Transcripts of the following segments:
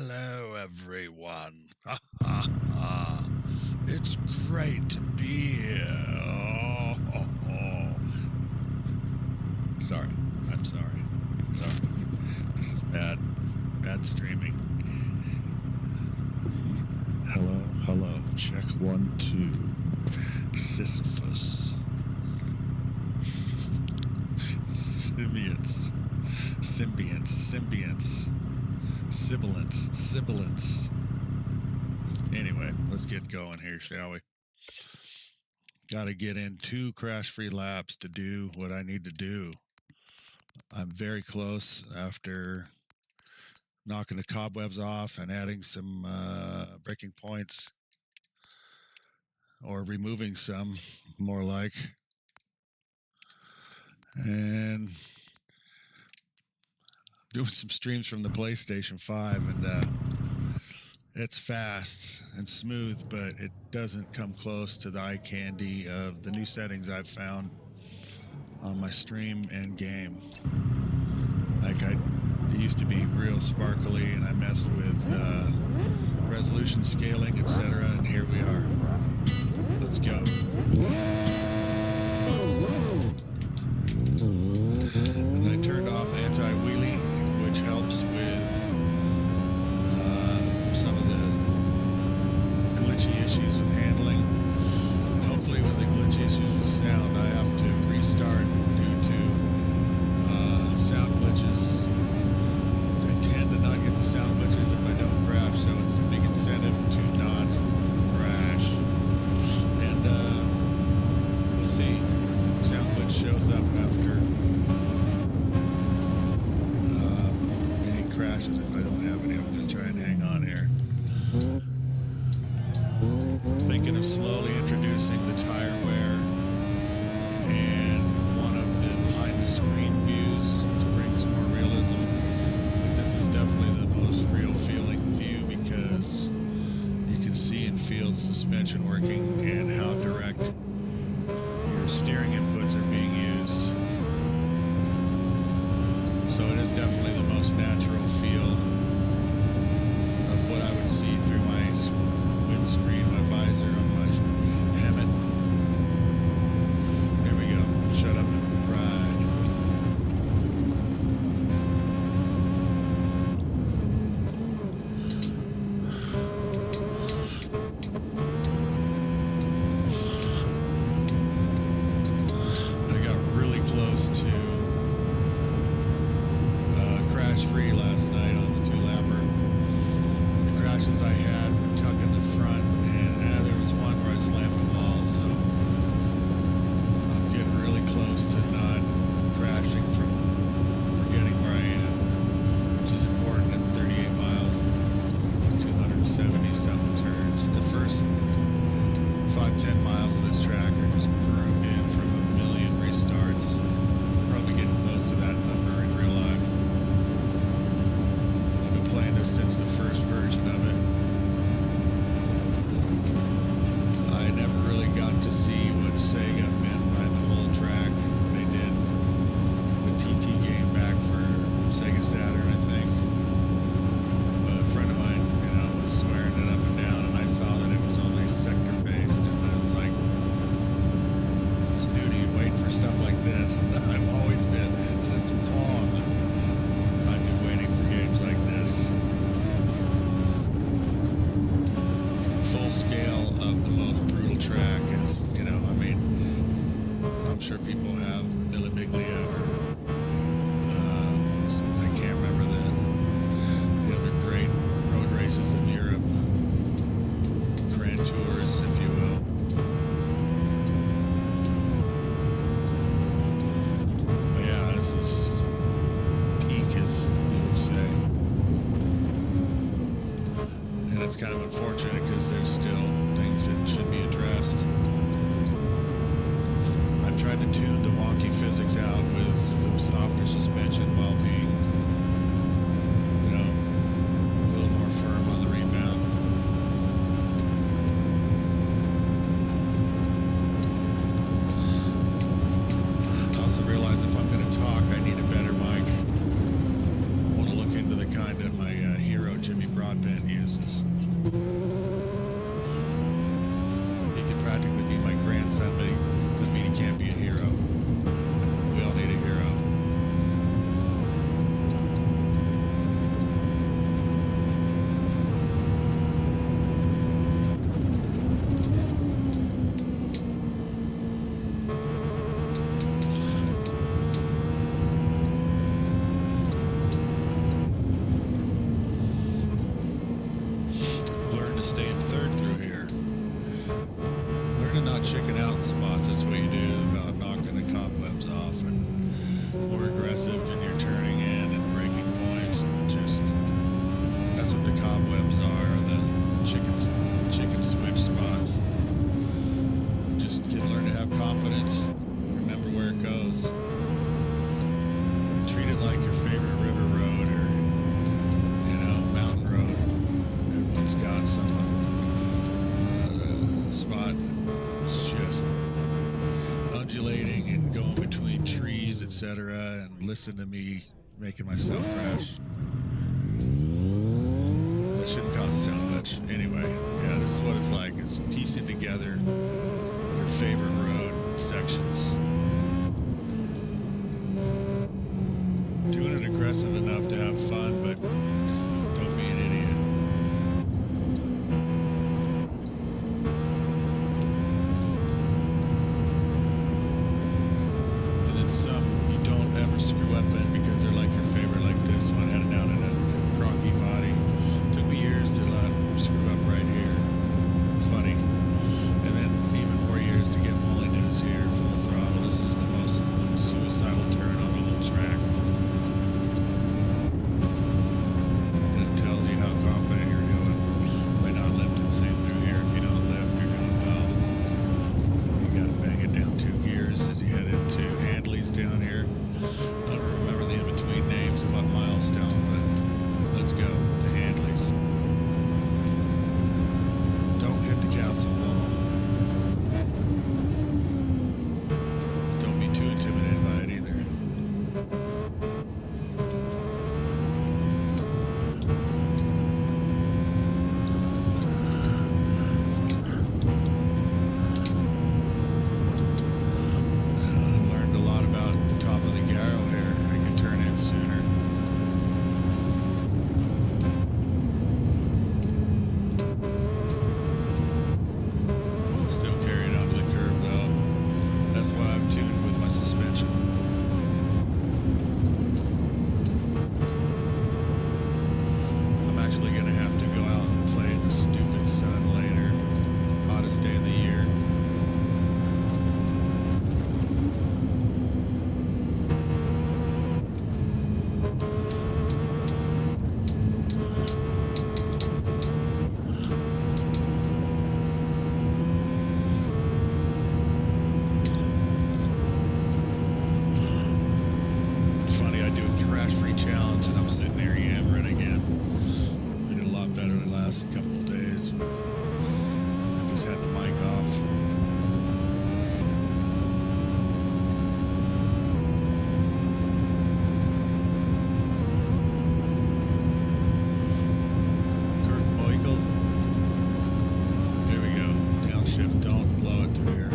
Hello, everyone. It's great to be here. Sorry. I'm sorry. Sorry. This is bad streaming. Hello. Check 1, 2. Sisyphus. Symbionts. Sibilance. Anyway, let's get going here, shall we? Got to get in 2 crash-free laps to do what I need to do. I'm very close after knocking the cobwebs off and adding some breaking points, or removing some, more like. And doing some streams from the PlayStation 5, and it's fast and smooth, but it doesn't come close to the eye candy of the new settings I've found on my stream and game. Like, it used to be real sparkly, and I messed with resolution scaling, etc., and here we are. Let's go. And I turned off anti-wheelie, which helps with some of the glitchy issues with handling. And hopefully with the glitchy issues with sound, I have to restart due to sound glitches. I tend to not get the sound glitches if I don't crash, so it's a big incentive to not crash. And we'll see if the sound glitch shows up after any crashes. If I don't have any, I'm going to try and hang on here. Thinking of slowly introducing the tire wear and one of the behind-the-screen views to bring some more realism. But this is definitely the most real-feeling view because you can see and feel the suspension working and how direct your steering inputs are being used. So it is definitely the most natural feel of what I would see through my windscreen, my visor, on my helmet. Here we go. Shut up and ride. I got really close to crash-free last night on the 2-lapper. The crashes I had were tuck in the front, and there was one where I slammed the wall, so I'm getting really close to not crashing from forgetting where I am, which is important at 38 miles and 270-something turns. The first 5-10 miles of this track are just grooved in from a million restarts. Probably getting close to that number in real life. I've been playing this since the first version of it. I never really got to see what Sega meant by the whole track. They did the TT game back for Sega Saturn, I think. But a friend of mine, was swearing it up and down, and I saw that it was only sector-based, and I was like, snooty and waiting for stuff like this. I've always been, since Pong, I've been waiting for games like this. Full scale of the most brutal track is, I'm sure people have Mille Miglia or I can't remember the other great road races in Europe, Grand Tours, if you will. But yeah, this is peak, as you would say. And it's kind of unfortunate because there's still things that should be addressed. I've tried to tune the wonky physics out with some softer suspension while being, a little more firm on the rebound. I also realize if I'm going to talk, I need a better mic. I want to look into the kind that my hero Jimmy brought what Ben uses. He could practically be my grandson, but doesn't mean he can't be a hero. We all need a hero. Stay in third through here. Learn to not chicken out in spots. That's what you do about knocking the cobwebs off, and more aggressive in your turning in and breaking points, and just that's what the cobwebs are, the chicken switch spots. Just learn to have confidence. Remember where it goes. Treat it like your favorite river road or mountain road. Everyone's got some spot that's just undulating and going between trees, etc. And listen to me making myself crash. That shouldn't cause a sound glitch. Anyway, yeah, this is what it's like. It's piecing together your favorite road sections. Doing it aggressive enough to have fun, but don't be an idiot. Some you don't ever screw up in because they're like your favorite, like this one, headed down in a crocky body. Took me years to not screw up right here. It's funny. And then even more years to get Molly News here, full throttle. This is the most suicidal turn on the whole track. And it tells you how confident you're doing by not lifting. Same through here. If you don't lift, you're doing well. You gotta bang it down 2 gears as you head into Handley's down here. I don't remember the in-between names of what milestone, but let's go to Handley's. Don't hit the castle wall. Don't be too intimidated by it either. Challenge, and I'm sitting there yammering again. We did a lot better the last couple of days. I just had the mic off. Kirk Michael. Here we go. Downshift, don't blow it through here.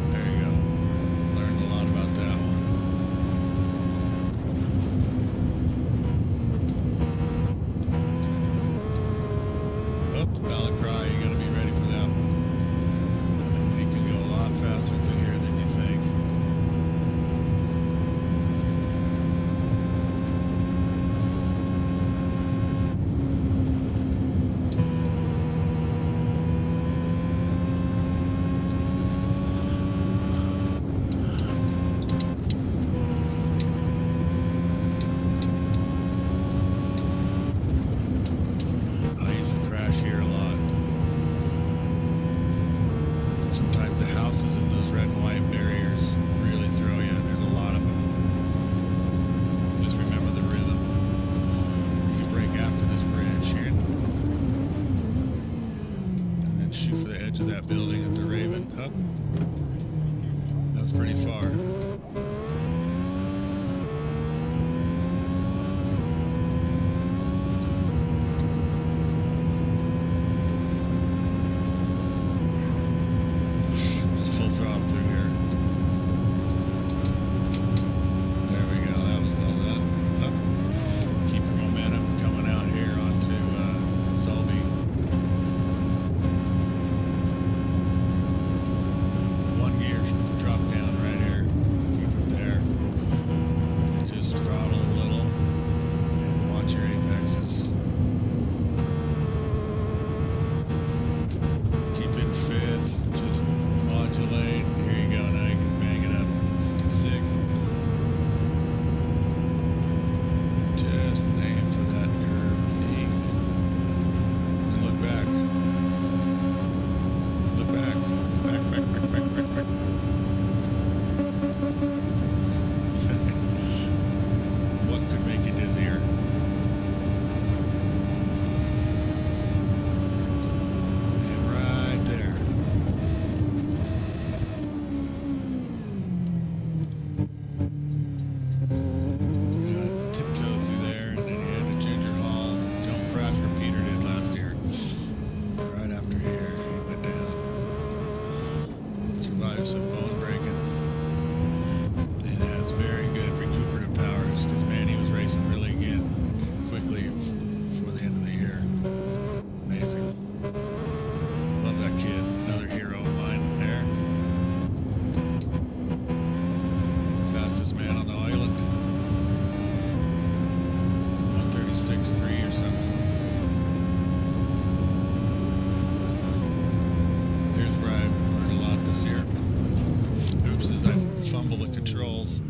There you go. Learned a lot about that one. Ballot cry, you gotta be ready for that one. You can go a lot faster through here than you think. I used to crash here a lot. Sometimes the houses in those red and white barriers really throw you. There's a lot of them. Just remember the rhythm. You can brake after this bridge here and then shoot for the edge of that building at the Raven. Up. That was pretty far. believe, before the end of the year. Amazing. Love that kid. Another hero of mine there. Fastest man on the island. 136.3 or something. Here's where I learned a lot this year. Oops, as I fumble the controls.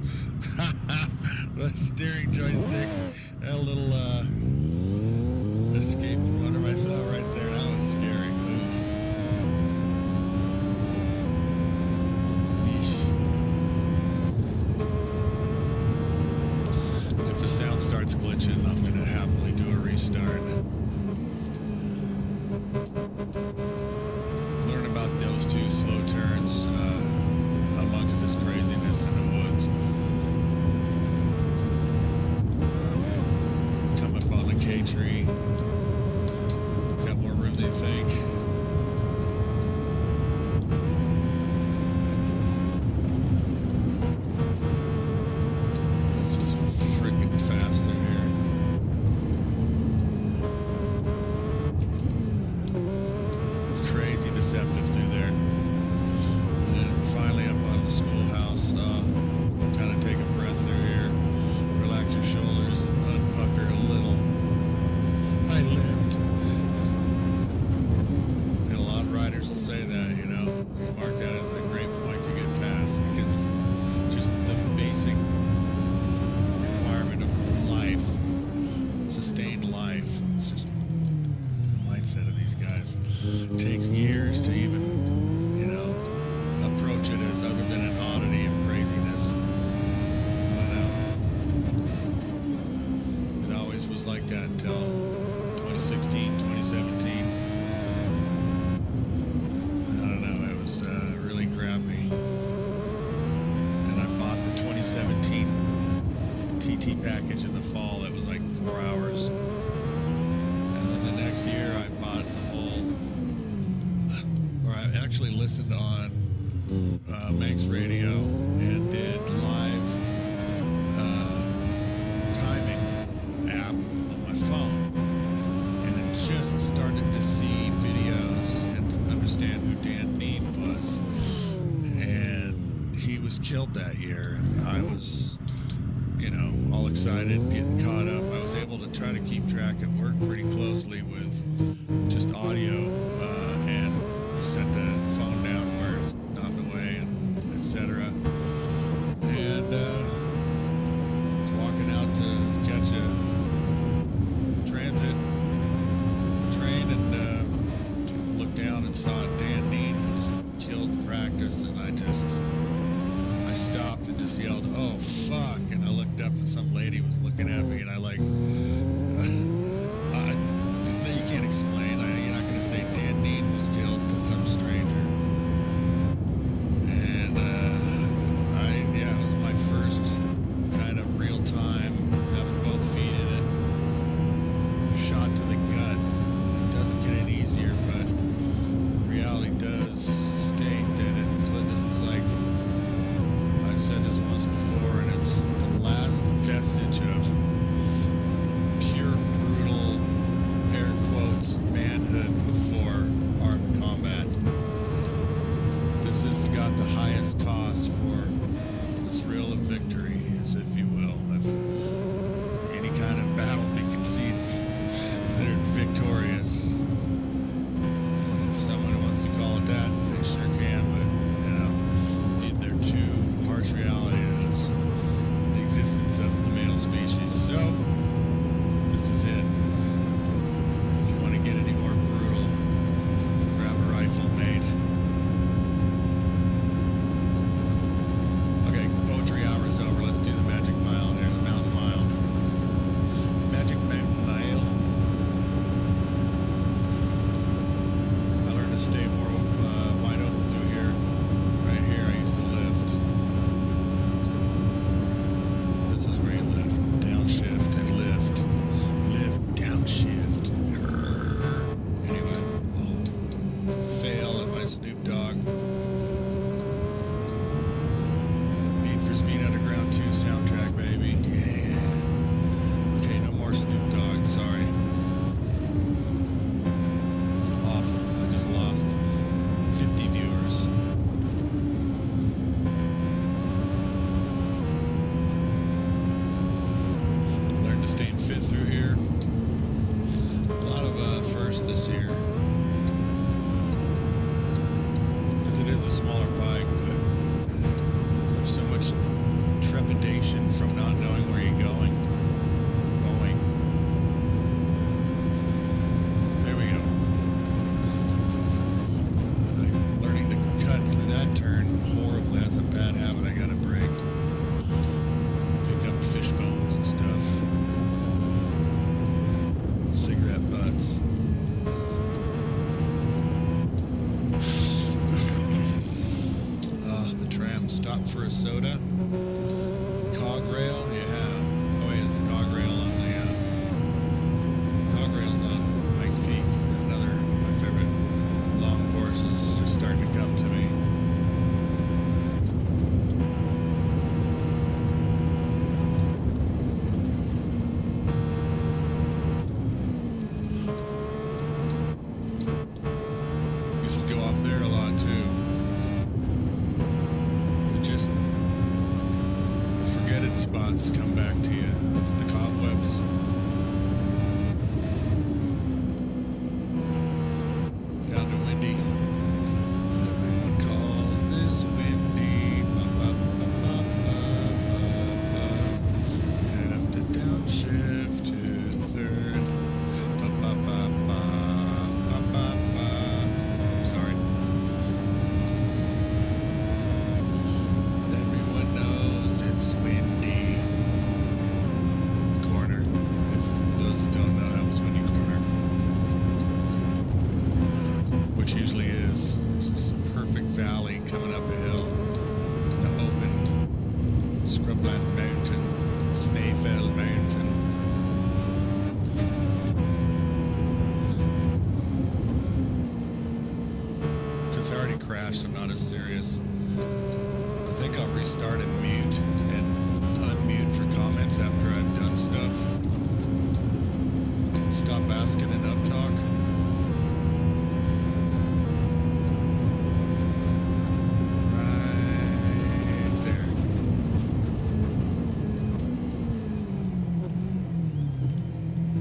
The steering joystick had a little escape from under my thumb right there. That was scary. Oof. If the sound starts glitching, I'm going to happily do a restart. Learn about those two slow turns amongst this craziness in the woods. Come up on a K-tree. Got more room than you think. This is freaking fast through here. Crazy deceptive through there. And finally up on the schoolhouse. Kind of take a breath through here. Relax your shoulders and unpucker a little. I lived. And a lot of riders will say that, you know. You mark that as a great point to get past because of just the basic requirement of life, sustained life. It's just the mindset of these guys. It takes years to even, you know, approach it as other than an oddity of craziness. I don't know. It always was like that until 2016, 2017. I don't know. It was really grabbed me. And I bought the 2017 TT package in the fall. That was like 4 hours. And then the next year I bought the whole, or I actually listened on Manx Radio and did live timing app on my phone, and it just started to see videos and understand who Dan Neen was, and he was killed that year. I was, you know, all excited, getting caught up. I was able to try to keep track at work pretty closely with just audio and set the phone down where it's not in the way, and etc. And walking out to catch a transit train and looked down and saw Dan Neen was killed in practice, and I stopped and just yelled, "Oh fuck!" And I looked up and some lady was looking at me, and I like, you can't explain. You're not going to say Dan Neen was killed to some stranger. And it was my first kind of real time having both feet in it. Shot to the gut. It doesn't get any easier, but reality does state that this is like, I've said this once before, and it's the last vestige of this here. Because it is a smaller bike, but there's so much trepidation from not knowing where you're going. There we go. I'm learning to cut through that turn horribly. That's a bad habit I gotta break. Pick up fish bones and stuff. Cigarette butts. The tram stopped for a soda. Cog rail, yeah. Oh, yeah, there's a cog rail on the cog rails on Pikes Peak. Another of my favorite long courses just starting to come to me. Used to go off there a lot too. Just the forgetted spots come back to you. It's the cobwebs. Down to Windy. Everyone calls this Windy. Ba, ba, ba, ba, ba, ba, ba. Have to downshift to third. Ba, ba, ba, ba, ba, ba, ba. Sorry. Everyone knows it's Windy Corner. If for those who don't know, that was Windy Corner. Which usually is just a perfect valley coming up a hill. The open scrubland mountain, Snaefell Mountain. Since I already crashed, I'm not as serious. I think I'll restart and mute and unmute for comments after I've done stuff. Stop asking and uptalk. Right there.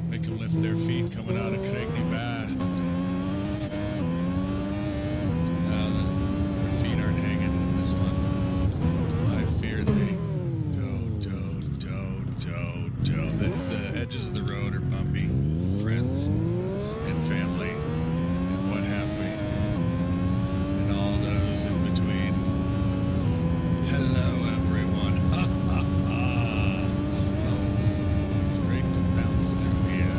Make them lift their feet coming out of Craigney Bay. Their feet aren't hanging in this one. I fear they the edges of the road are bumpy. Friends and family and what have we. And all those in between. Hello everyone. Oh, it's great to bounce through here.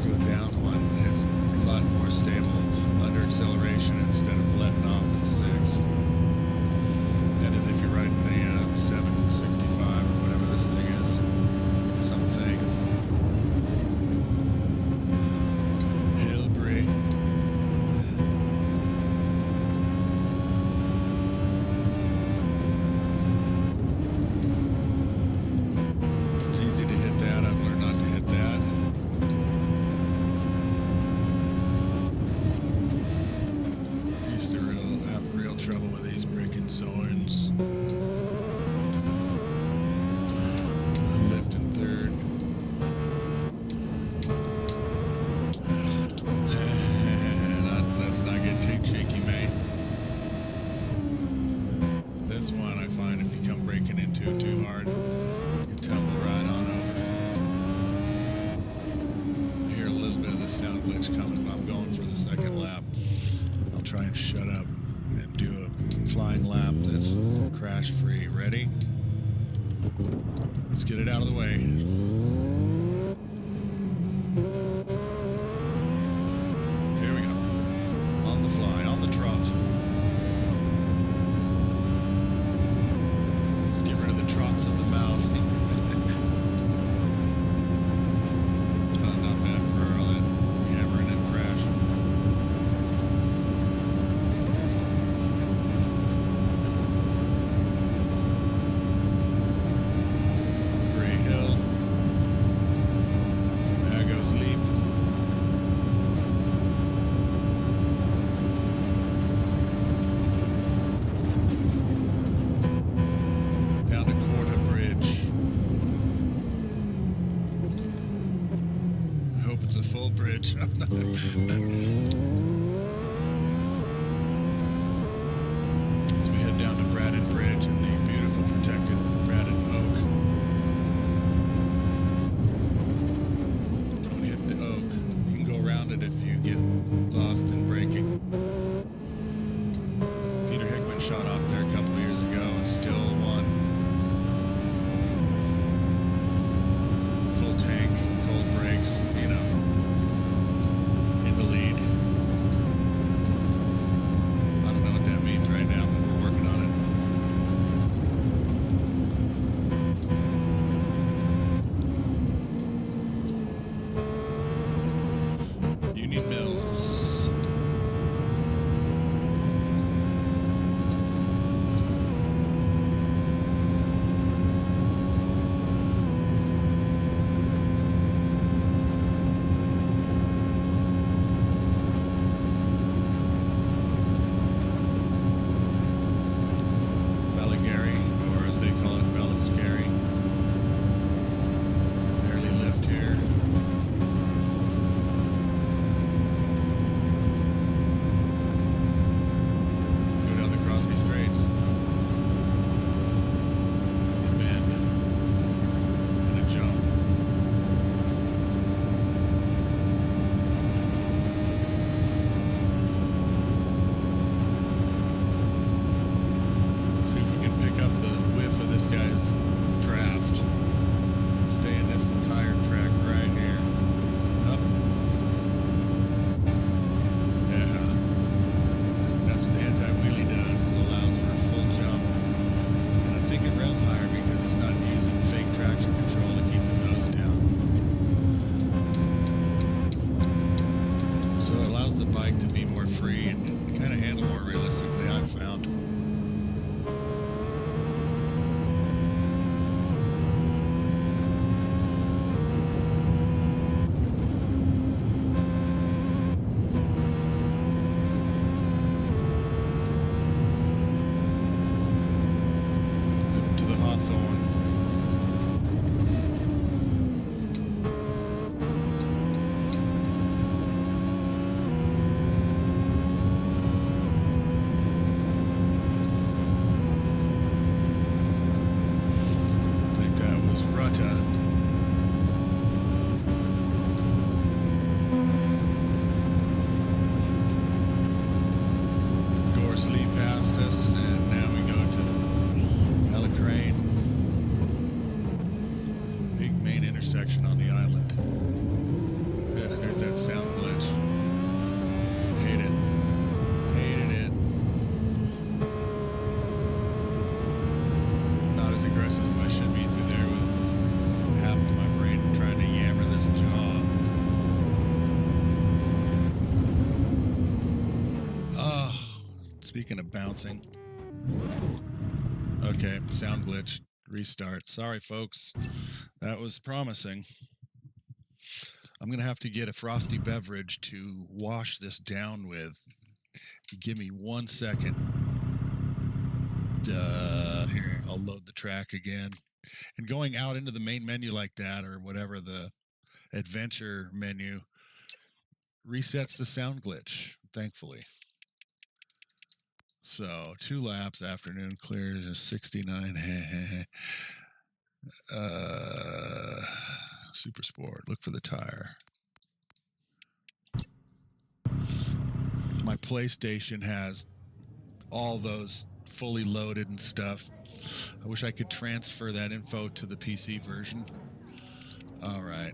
Go down one. It's a lot more stable under acceleration instead of letting off at 6. That is if you're riding the 765 or whatever this thing is. Something. Hillbury. It's easy to hit that. I've learned not to hit that. Used to have real trouble with these braking zones. Left and third. Let's not get too cheeky, mate. This one I find if you come breaking into it too hard, you tumble right on over. I hear a little bit of the sound glitch coming, but I'm going for the second lap. I'll try and shut up and do a flying lap that's crash free. Ready? Let's get it out of the way. Here we go. On the fly, on the trot. Let's get rid of the trots of the mouth. Not bad for all that hammering and crashing. Gray Hill. hope it's a full bridge. As we head down to Braddon Bridge and the beautiful protected Braddon Oak. Don't hit the oak. You can go around it if you get lost in braking. Peter Hickman shot off there a couple years ago and still won. Full tank, cold brakes, you know, in the lead. I don't know what that means right now, but we're working on it. Union Mills. Intersection on the island. Ugh, there's that sound glitch. Hate it. Hated it. Not as aggressive as I should be through there with half of my brain trying to yammer this jaw. Oh, speaking of bouncing. Okay, sound glitch. Restart. Sorry, folks. That was promising. I'm going to have to get a frosty beverage to wash this down with. Give me 1 second. Here, I'll load the track again. And going out into the main menu like that, or whatever the adventure menu, resets the sound glitch, thankfully. So 2 laps, afternoon clears, 69. Super Sport, look for the tire. My PlayStation has all those fully loaded and stuff. I wish I could transfer that info to the PC version. All right.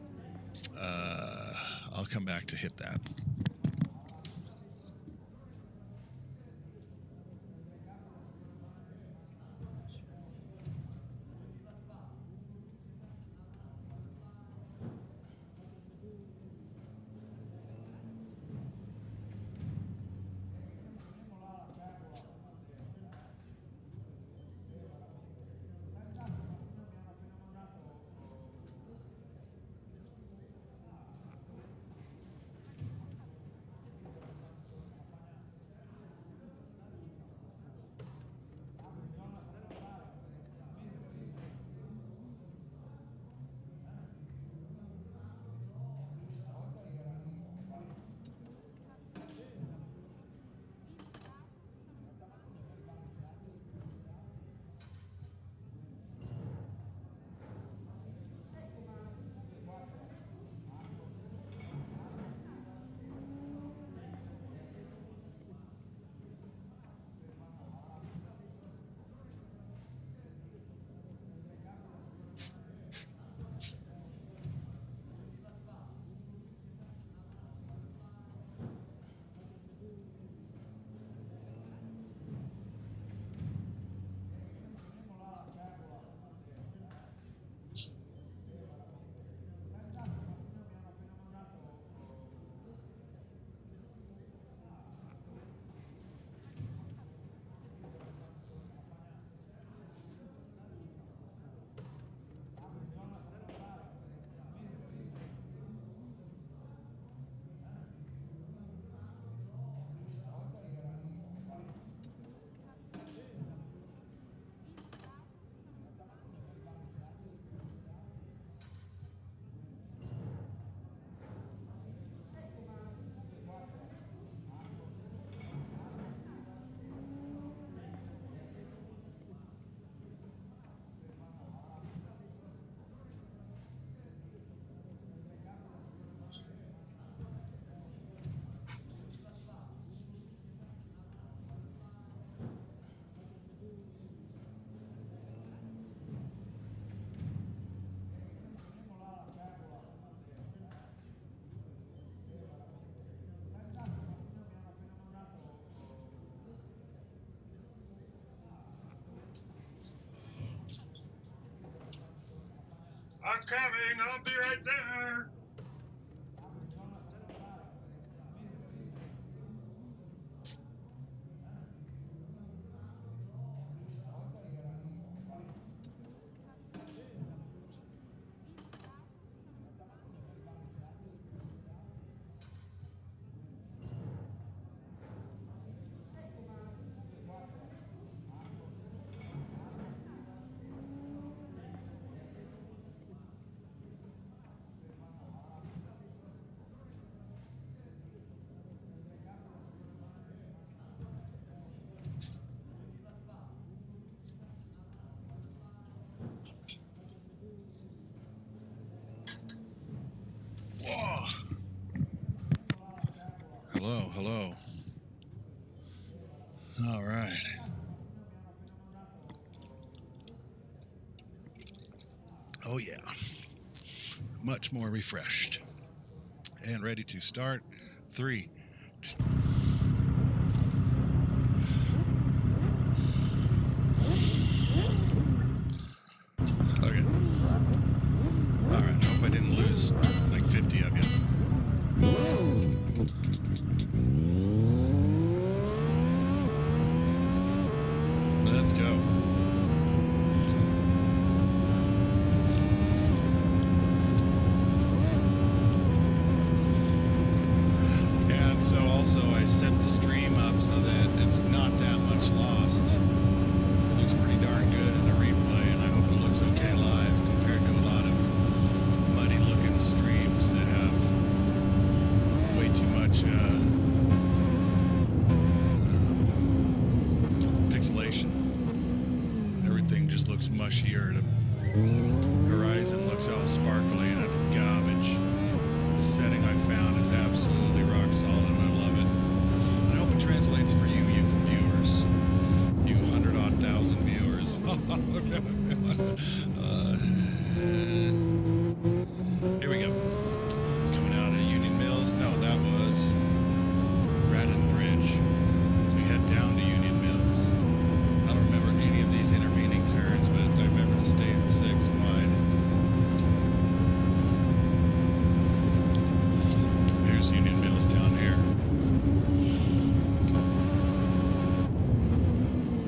I'll come back to hit that. I'm coming. I'll be right there. Whoa. Hello, hello. All right. Oh, yeah. Much more refreshed. And ready to start. 3. Okay. All right. I hope I didn't lose like 50 of you. Let's go. And so also I set the stream up so that it's not that much lost. It looks pretty darn good in the replay, and I hope it looks okay live compared to a lot of muddy looking streams that have way too much pixelation. Everything just looks mushier. The horizon looks all sparkly, and it's garbage. The setting I found is absolutely rock solid, and I love it. And I hope it translates for you viewers. You 100-odd thousand viewers. Here we go. Coming out of Union Mills. No, that was Braddon Bridge. So we head down to Union Mills. I don't remember any of these intervening turns, but I remember to stay at 6 wide. There's Union Mills down here.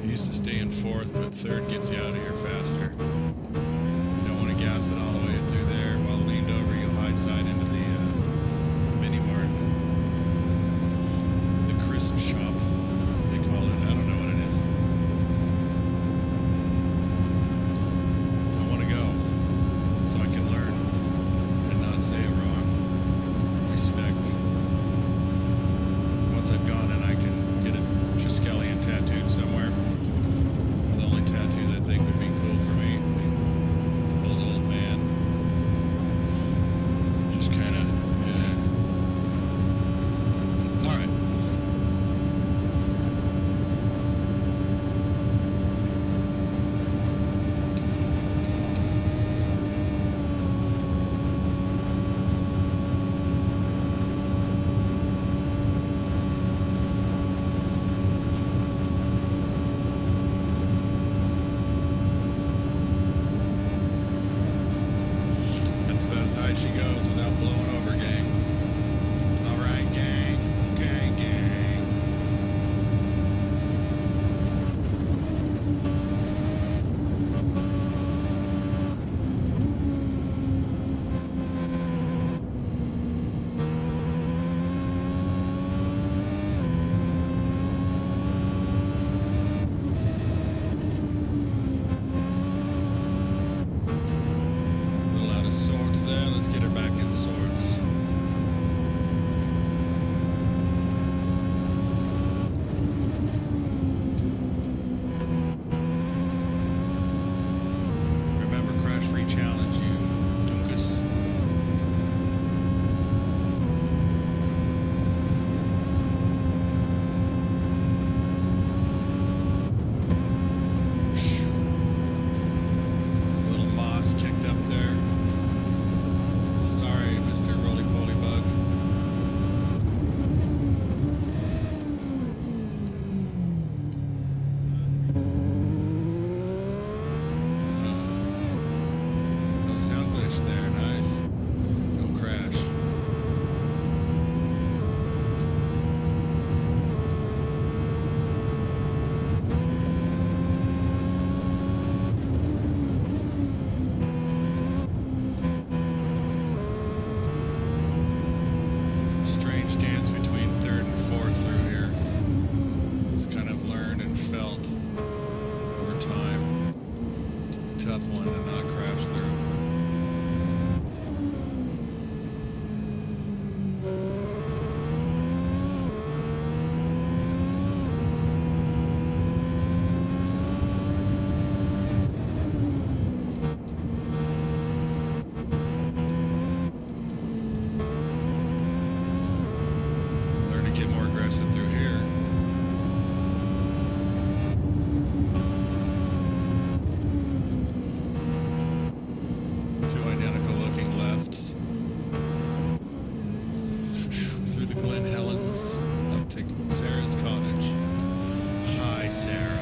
I used to stay in 4th, but 3rd gets you out of here faster. You don't want to gas it all the way through there. While leaned over, you'll high side into the mini mart. The crisp shop, as they call it. I don't know what it is. I want to go so I can learn and not say it wrong. Respect. Once I've gone and I can get a Triskelion tattooed somewhere. The only tattoos I think would be cool for me. Old man. Just kind of, yeah. All right. That's about as high as she goes without blowing over, gang. All right, gang. Gang, gang. A little out of sorts there. Let's get her back in sorts. Remember, crash-free challenge, you dunkus. Little moss kicked up there. Sorry, Mr. Roller stance between third and fourth through here. It's kind of learned and felt over time. Tough one to not crash through. Get more aggressive through here. Two identical looking lefts. Through the Glen Helens up to Sarah's cottage. Hi, Sarah.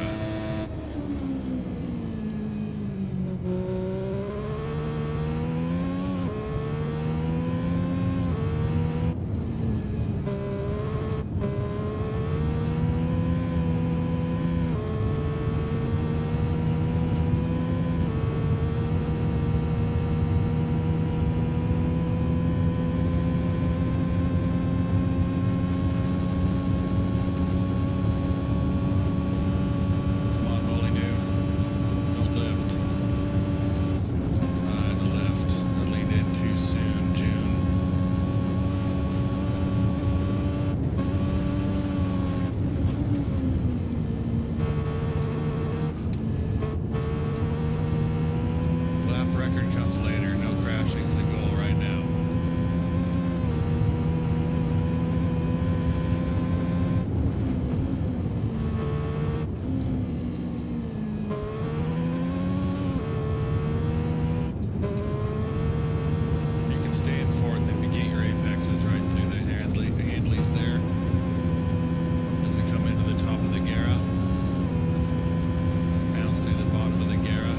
Record comes later, no crashing's the goal right now. You can stay in fourth if you get your apexes right through the handleys there. As we come into the top of the Gara, bounce through the bottom of the Gara.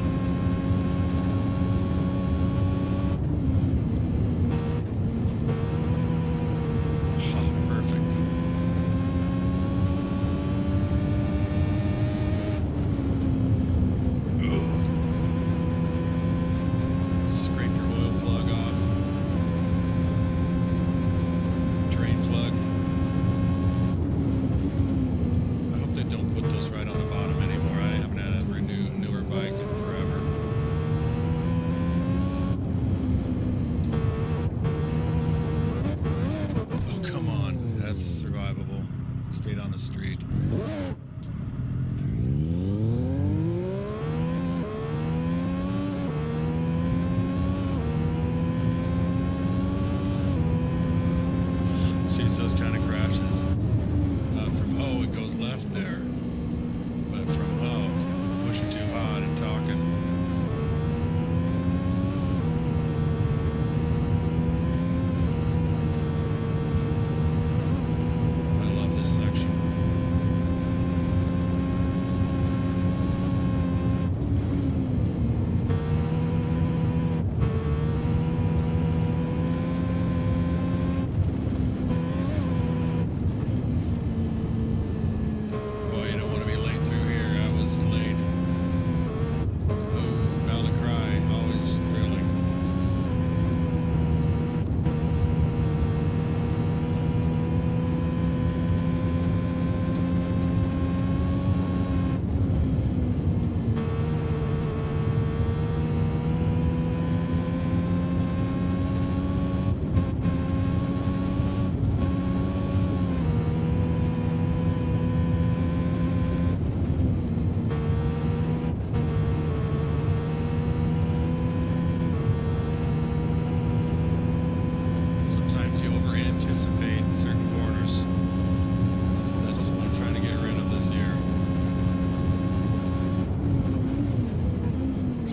Survivable. Stayed on the street. See, it's those kind of crashes. From Ho, it goes left there. But from Ho, pushing too hard and talking.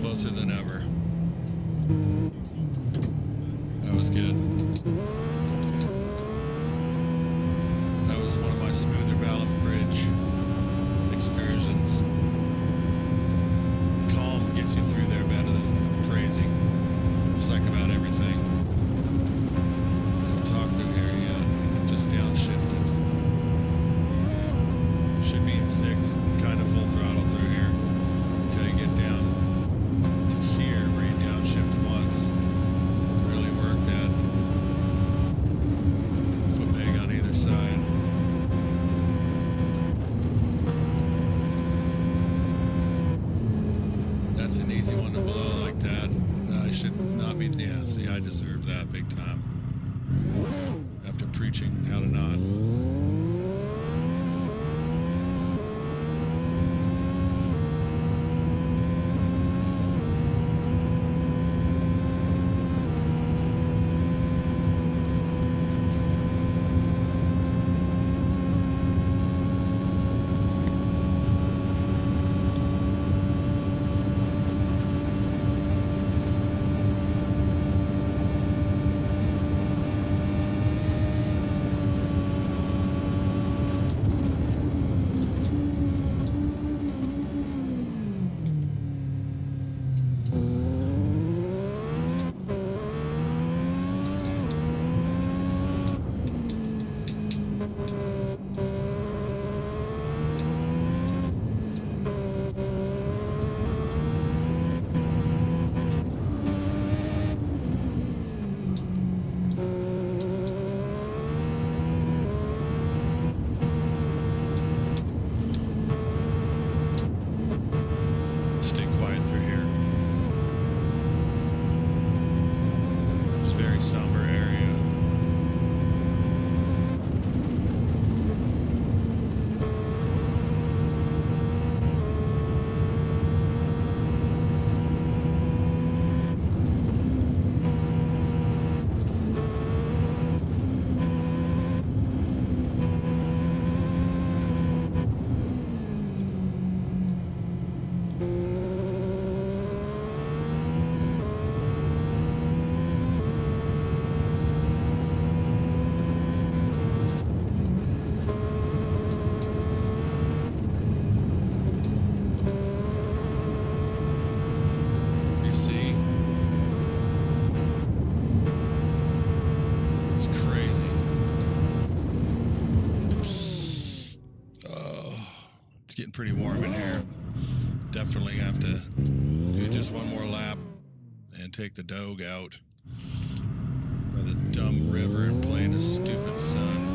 Closer than ever. That was good. That was one of my smoother Balif Bridge excursions. Calm gets you through there better than crazy. Just like about everything. Don't talk through here yet. Just downshifted. Should be in sixth. Kind of full throttle through here until you get down to here where you downshift once. Really work that foot peg on deserve that big time. After preaching how to not. Somber area. Getting pretty warm in here. Definitely have to do just one more lap and take the dog out by the dumb river and play in the stupid sun.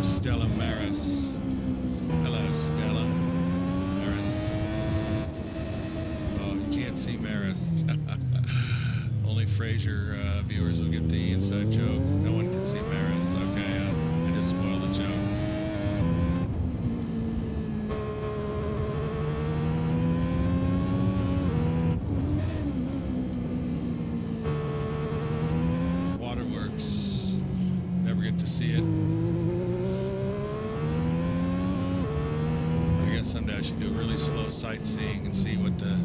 Stella Maris. Hello, Stella Maris. Oh, you can't see Maris. Only Frasier viewers will get the inside joke. No one can see Maris. Okay, I just spoiled the joke. Waterworks. Never get to see it. Someday I should do a really slow sightseeing and see what the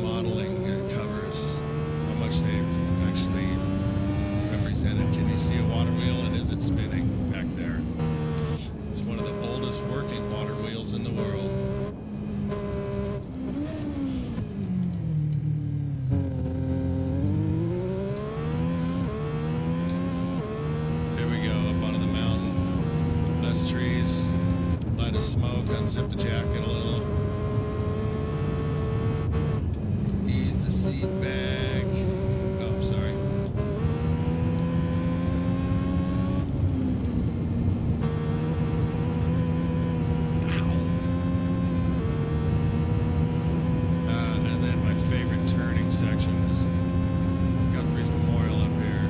modeling covers, how much they've actually represented. Can you see a water wheel, and is it spinning back there? It's one of the oldest working water wheels in the world. Here we go, up onto the mountain, less trees. Light of smoke, unzip the jacket a little. Ease the seat back. Oh, I'm sorry. And then my favorite turning section is Guthrie's Memorial up here.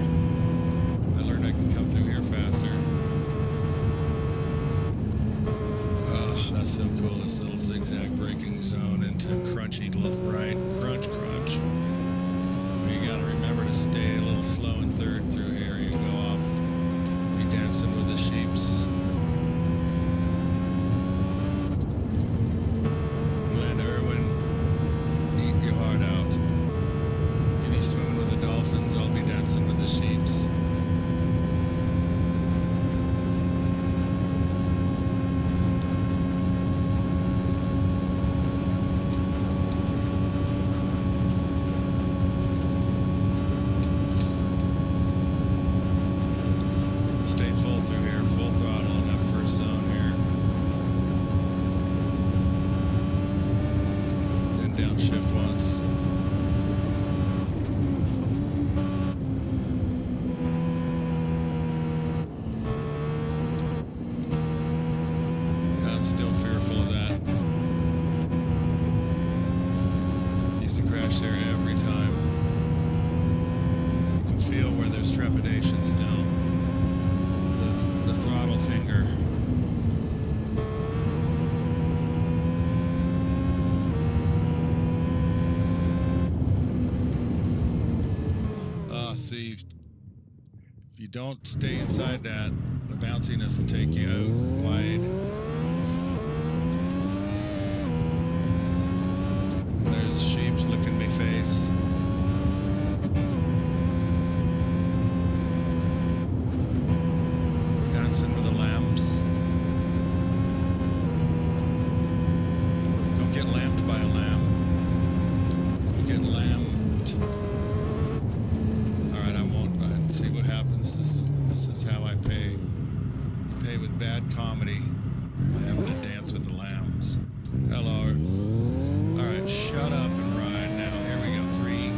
I learned I can come through here faster. That's so cool, this little zigzag braking zone into crunchy right, crunch. But you gotta remember to stay a little slow in third through here. You go off, be dancing with the sheeps. downshift once. I'm still fearful of that. Used to crash there every time. You can feel where there's trepidation still. The throttle finger. See, if you don't stay inside that, the bounciness will take you out wide. And there's sheep's licking me face. Dancing with the lambs. Don't get lamped by a lamb. Don't get lambed. See what happens. This is how I pay. I pay with bad comedy. I happen to dance with the lambs. Hello. All right, shut up and ride. Now here we go. 3,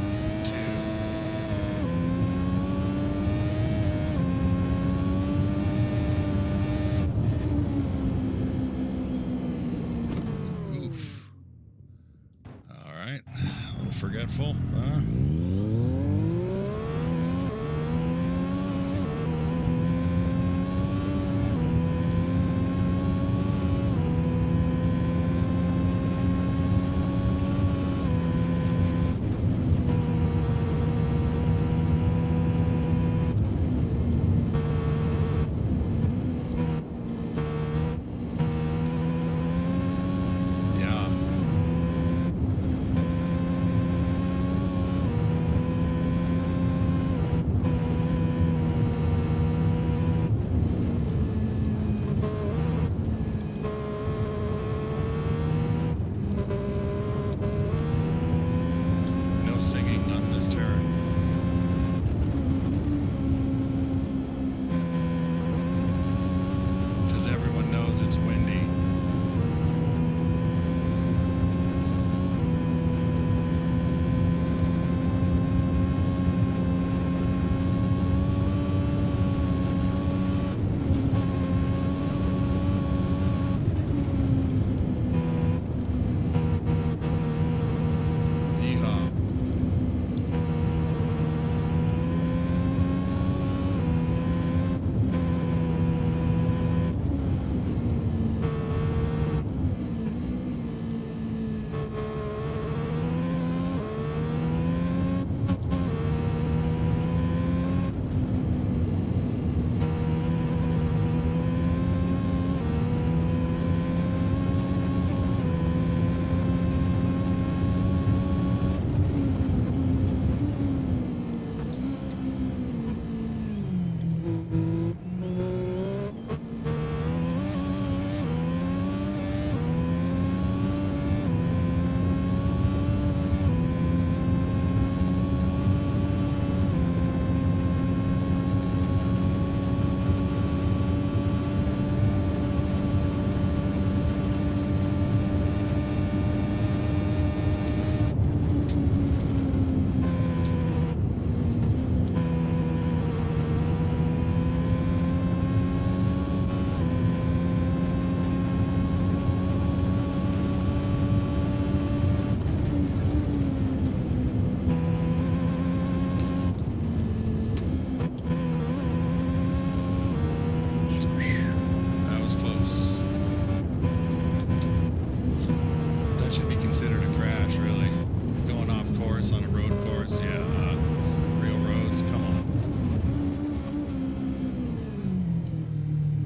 2. Oof. All right. I'm forgetful. Singing on this turn. Because everyone knows it's windy.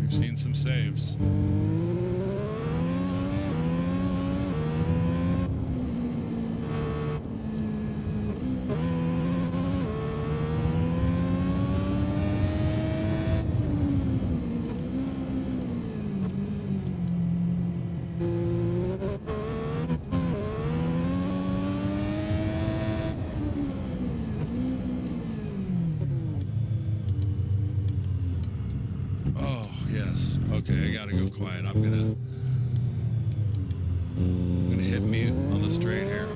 Seen some saves. Okay, I gotta go quiet. I'm gonna hit mute on the straight here.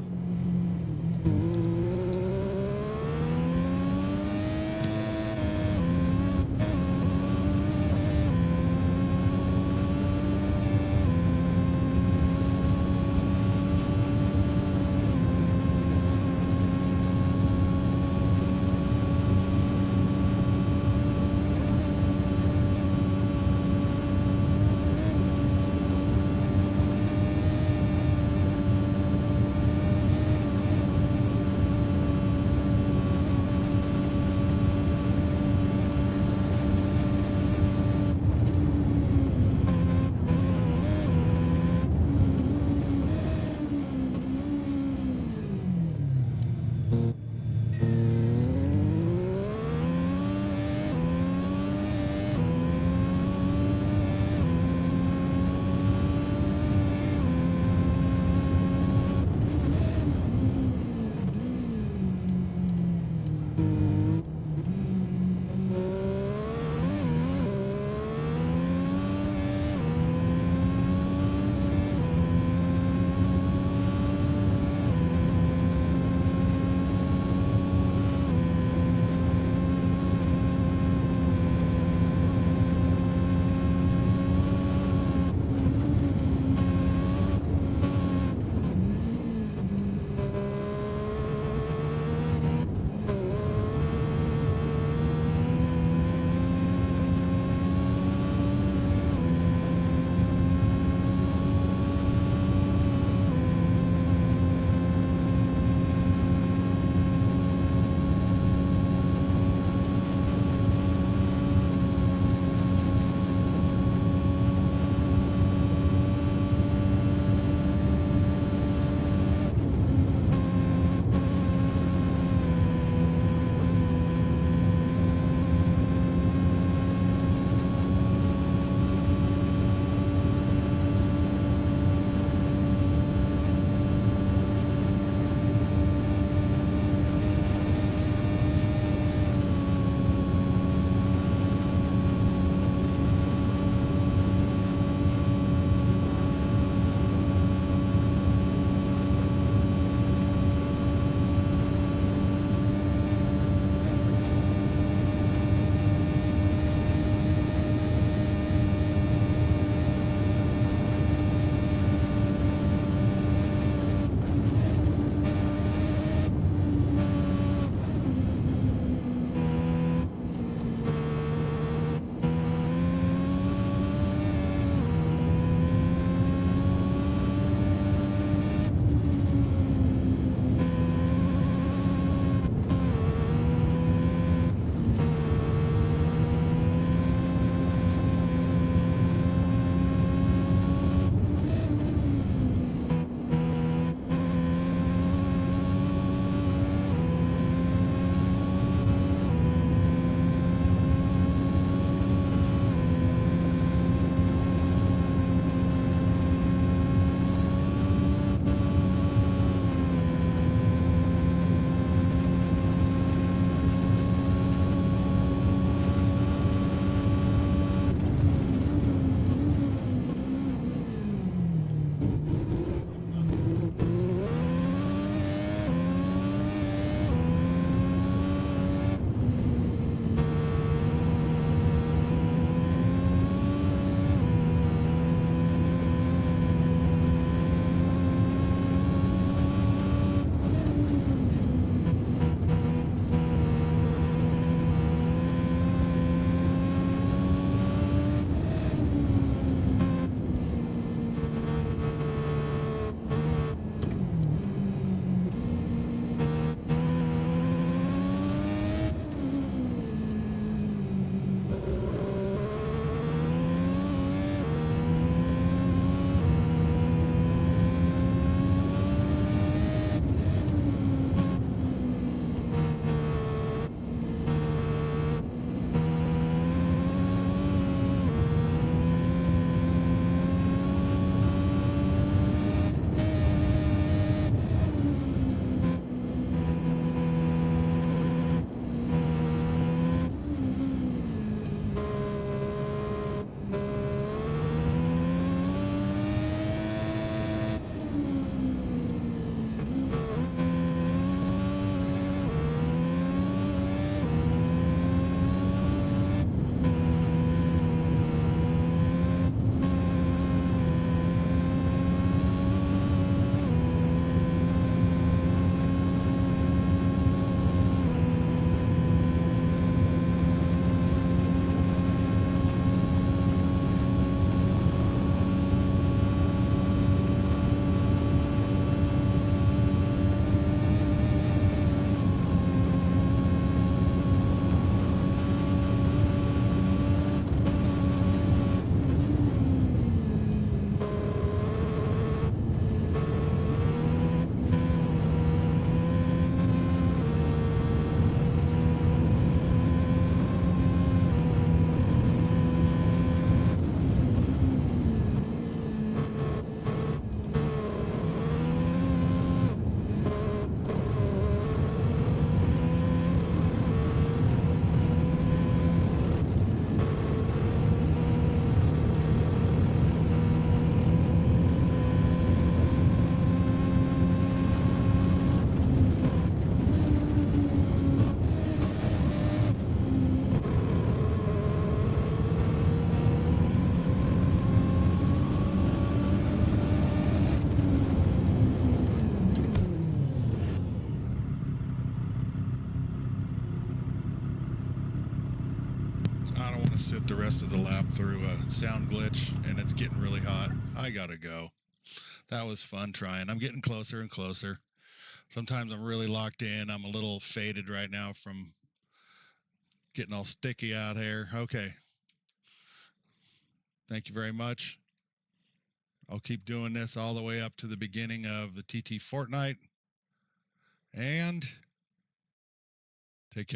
sit the rest of the lap through a sound glitch, and it's getting really hot. I gotta go. That was fun trying. I'm getting closer and closer. Sometimes I'm really locked in. I'm a little faded right now from getting all sticky out here. Okay. Thank you very much. I'll keep doing this all the way up to the beginning of the TT Fortnight. And